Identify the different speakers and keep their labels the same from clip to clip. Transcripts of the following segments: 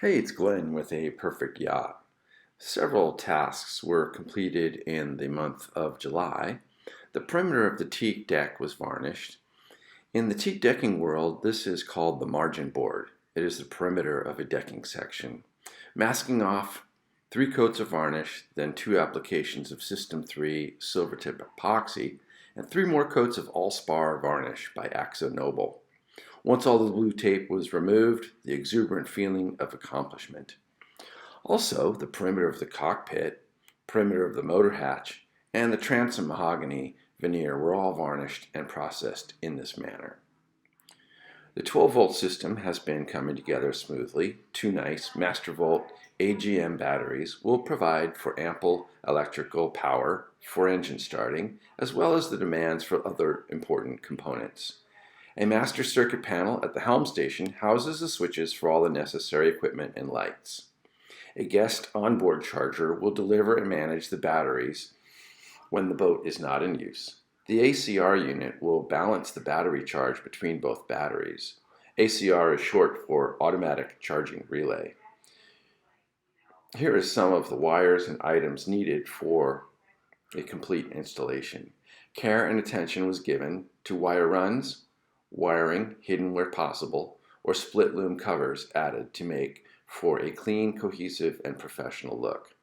Speaker 1: Hey, it's Glenn with A Perfect Yacht. Several tasks were completed in the month of July. The perimeter of the teak deck was varnished. In the teak decking world, this is called the margin board. It is the perimeter of a decking section. Masking off 3 coats of varnish, then 2 applications of System 3 silver tip epoxy, and 3 more coats of Allspar varnish by Akzo Nobel. Once all the blue tape was removed, the exuberant feeling of accomplishment. Also, the perimeter of the cockpit, perimeter of the motor hatch, and the transom mahogany veneer were all varnished and processed in this manner. The 12-volt system has been coming together smoothly. 2 nice Mastervolt AGM batteries will provide for ample electrical power for engine starting, as well as the demands for other important components. A master circuit panel at the helm station houses the switches for all the necessary equipment and lights. A guest onboard charger will deliver and manage the batteries when the boat is not in use. The ACR unit will balance the battery charge between both batteries. ACR is short for Automatic Charging Relay. Here is some of the wires and items needed for a complete installation. Care and attention was given to wire runs, wiring hidden where possible, or split loom covers added to make for a clean, cohesive, and professional look.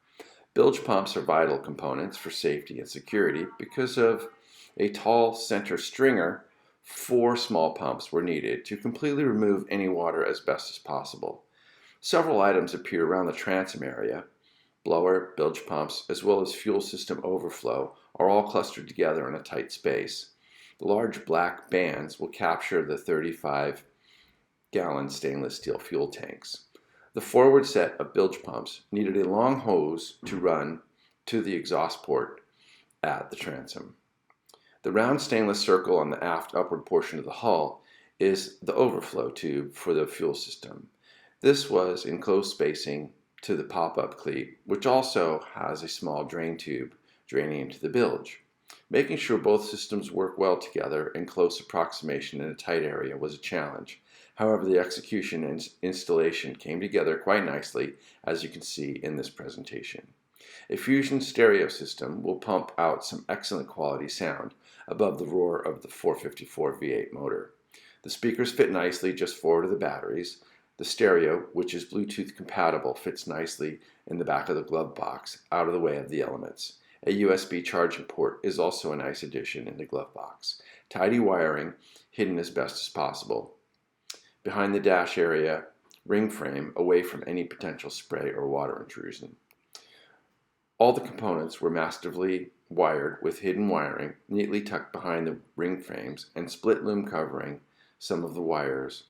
Speaker 1: Bilge pumps are vital components for safety and security. Because of a tall center stringer, 4 small pumps were needed to completely remove any water as best as possible. Several items appear around the transom area. Blower, bilge pumps, as well as fuel system overflow are all clustered together in a tight space. The large black bands will capture the 35-gallon stainless steel fuel tanks. The forward set of bilge pumps needed a long hose to run to the exhaust port at the transom. The round stainless circle on the aft upward portion of the hull is the overflow tube for the fuel system. This was in close spacing to the pop-up cleat, which also has a small drain tube draining into the bilge. Making sure both systems work well together in close approximation in a tight area was a challenge. However, the execution and installation came together quite nicely, as you can see in this presentation. A Fusion stereo system will pump out some excellent quality sound above the roar of the 454 V8 motor. The speakers fit nicely just forward of the batteries. The stereo, which is Bluetooth compatible, fits nicely in the back of the glove box, out of the way of the elements. A USB charging port is also a nice addition in the glove box. Tidy wiring, hidden as best as possible. Behind the dash area, ring frame away from any potential spray or water intrusion. All the components were masterfully wired with hidden wiring, neatly tucked behind the ring frames, and split loom covering some of the wires.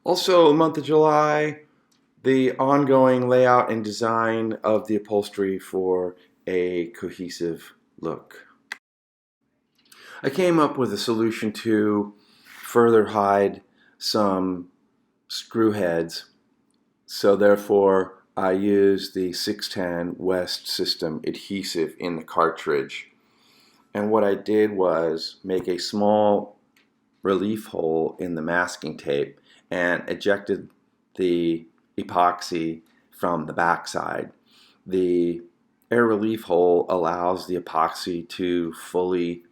Speaker 1: Also, the month of July, the ongoing layout and design of the upholstery for a cohesive look. I came up with a solution to further hide some screw heads, so therefore I used the 610 West System adhesive in the cartridge, and what I did was make a small relief hole in the masking tape and ejected the epoxy from the backside. The air relief hole allows the epoxy to fully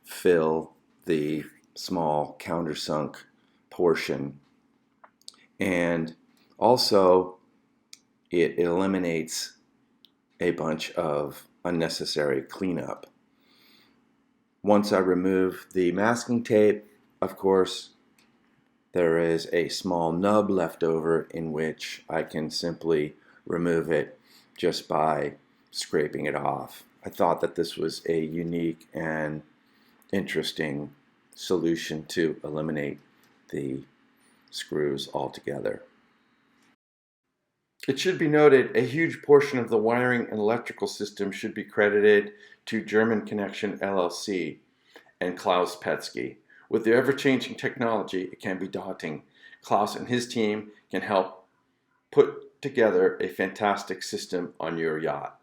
Speaker 1: fill the small countersunk portion, and also it eliminates a bunch of unnecessary cleanup. Once I remove the masking tape, of course, there is a small nub left over in which I can simply remove it just by scraping it off. I thought that this was a unique and interesting solution to eliminate the screws altogether. It should be noted, a huge portion of the wiring and electrical system should be credited to German Connection LLC and Klaus Petsky. With the ever-changing technology, it can be daunting. Klaus and his team can help put together a fantastic system on your yacht.